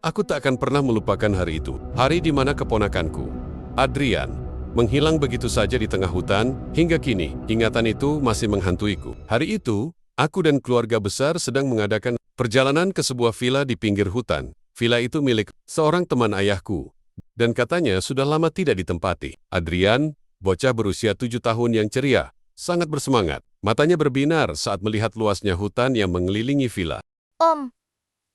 Aku tak akan pernah melupakan hari itu. Hari di mana keponakanku, Adrian, menghilang begitu saja di tengah hutan. Hingga kini, ingatan itu masih menghantuiku. Hari itu, aku dan keluarga besar sedang mengadakan perjalanan ke sebuah villa di pinggir hutan. Villa itu milik seorang teman ayahku, dan katanya sudah lama tidak ditempati. Adrian, bocah berusia 7 tahun yang ceria, sangat bersemangat. Matanya berbinar saat melihat luasnya hutan yang mengelilingi villa. Om,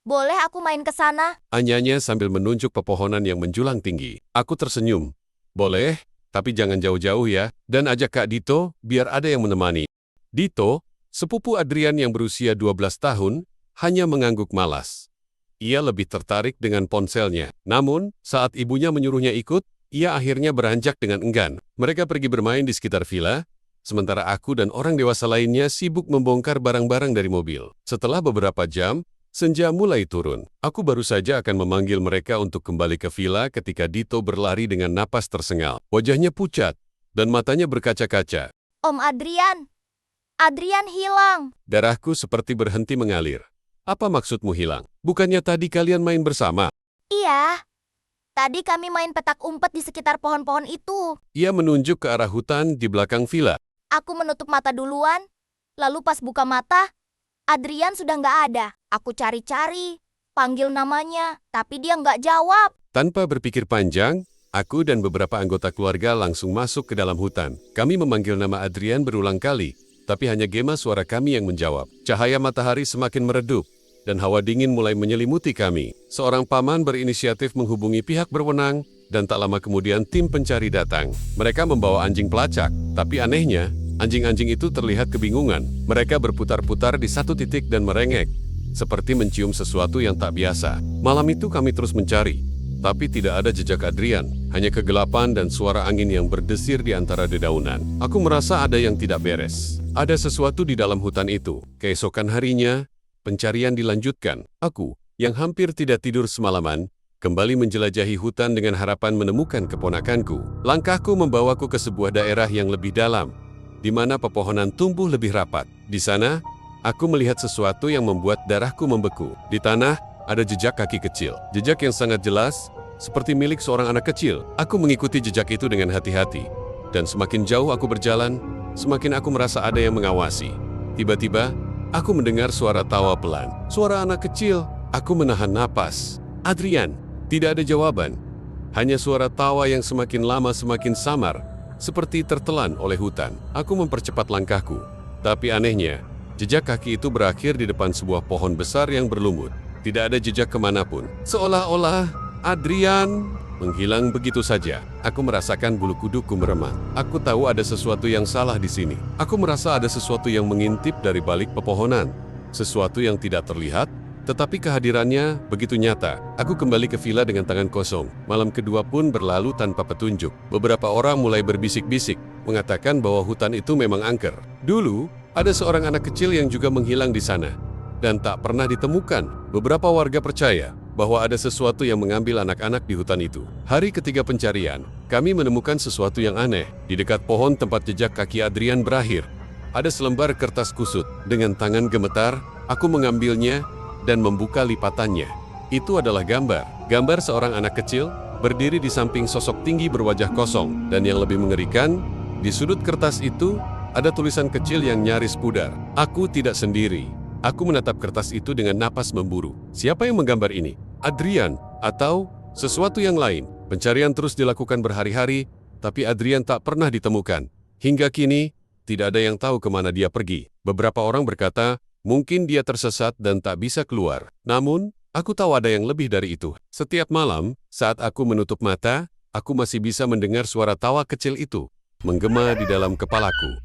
boleh aku main ke sana? Anyanya sambil menunjuk pepohonan yang menjulang tinggi. Aku tersenyum. Boleh, tapi jangan jauh-jauh ya, dan ajak Kak Dito biar ada yang menemani. Dito, sepupu Adrian yang berusia 12 tahun, hanya mengangguk malas. Ia lebih tertarik dengan ponselnya. Namun, saat ibunya menyuruhnya ikut, ia akhirnya beranjak dengan enggan. Mereka pergi bermain di sekitar villa, sementara aku dan orang dewasa lainnya sibuk membongkar barang-barang dari mobil. Setelah beberapa jam, senja mulai turun. Aku baru saja akan memanggil mereka untuk kembali ke villa ketika Dito berlari dengan napas tersengal. Wajahnya pucat, dan matanya berkaca-kaca. Om Adrian! Adrian hilang! Darahku seperti berhenti mengalir. Apa maksudmu hilang? Bukannya tadi kalian main bersama? Iya. Tadi kami main petak umpet di sekitar pohon-pohon itu. Ia menunjuk ke arah hutan di belakang villa. Aku menutup mata duluan, lalu pas buka mata, Adrian sudah nggak ada. Aku cari-cari, panggil namanya, tapi dia nggak jawab. Tanpa berpikir panjang, aku dan beberapa anggota keluarga langsung masuk ke dalam hutan. Kami memanggil nama Adrian berulang kali, tapi hanya gema suara kami yang menjawab. Cahaya matahari semakin meredup, dan hawa dingin mulai menyelimuti kami. Seorang paman berinisiatif menghubungi pihak berwenang, dan tak lama kemudian tim pencari datang. Mereka membawa anjing pelacak, tapi anehnya, anjing-anjing itu terlihat kebingungan. Mereka berputar-putar di satu titik dan merengek, seperti mencium sesuatu yang tak biasa. Malam itu kami terus mencari, tapi tidak ada jejak Adrian, hanya kegelapan dan suara angin yang berdesir di antara dedaunan. Aku merasa ada yang tidak beres. Ada sesuatu di dalam hutan itu. Keesokan harinya, pencarian dilanjutkan. Aku, yang hampir tidak tidur semalaman, kembali menjelajahi hutan dengan harapan menemukan keponakanku. Langkahku membawaku ke sebuah daerah yang lebih dalam, di mana pepohonan tumbuh lebih rapat. Di sana, aku melihat sesuatu yang membuat darahku membeku. Di tanah, ada jejak kaki kecil. Jejak yang sangat jelas, seperti milik seorang anak kecil. Aku mengikuti jejak itu dengan hati-hati. Dan semakin jauh aku berjalan, semakin aku merasa ada yang mengawasi. Tiba-tiba, aku mendengar suara tawa pelan. Suara anak kecil. Aku menahan napas. Adrian, tidak ada jawaban. Hanya suara tawa yang semakin lama semakin samar, seperti tertelan oleh hutan. Aku mempercepat langkahku. Tapi anehnya, jejak kaki itu berakhir di depan sebuah pohon besar yang berlumut. Tidak ada jejak kemanapun. Seolah-olah Adrian menghilang begitu saja. Aku merasakan bulu kuduku meremah. Aku tahu ada sesuatu yang salah di sini. Aku merasa ada sesuatu yang mengintip dari balik pepohonan. Sesuatu yang tidak terlihat, tetapi kehadirannya begitu nyata. Aku kembali ke villa dengan tangan kosong. Malam kedua pun berlalu tanpa petunjuk. Beberapa orang mulai berbisik-bisik, mengatakan bahwa hutan itu memang angker. Dulu, ada seorang anak kecil yang juga menghilang di sana, dan tak pernah ditemukan. Beberapa warga percaya bahwa ada sesuatu yang mengambil anak-anak di hutan itu. Hari ketiga pencarian, kami menemukan sesuatu yang aneh. Di dekat pohon tempat jejak kaki Adrian berakhir, ada selembar kertas kusut. Dengan tangan gemetar, aku mengambilnya dan membuka lipatannya. Itu adalah gambar. Gambar seorang anak kecil berdiri di samping sosok tinggi berwajah kosong. Dan yang lebih mengerikan, di sudut kertas itu ada tulisan kecil yang nyaris pudar. Aku tidak sendiri. Aku menatap kertas itu dengan napas memburu. Siapa yang menggambar ini? Adrian atau sesuatu yang lain? Pencarian terus dilakukan berhari-hari, tapi Adrian tak pernah ditemukan. Hingga kini, tidak ada yang tahu kemana dia pergi. Beberapa orang berkata, mungkin dia tersesat dan tak bisa keluar. Namun, aku tahu ada yang lebih dari itu. Setiap malam, saat aku menutup mata, aku masih bisa mendengar suara tawa kecil itu menggema di dalam kepalaku.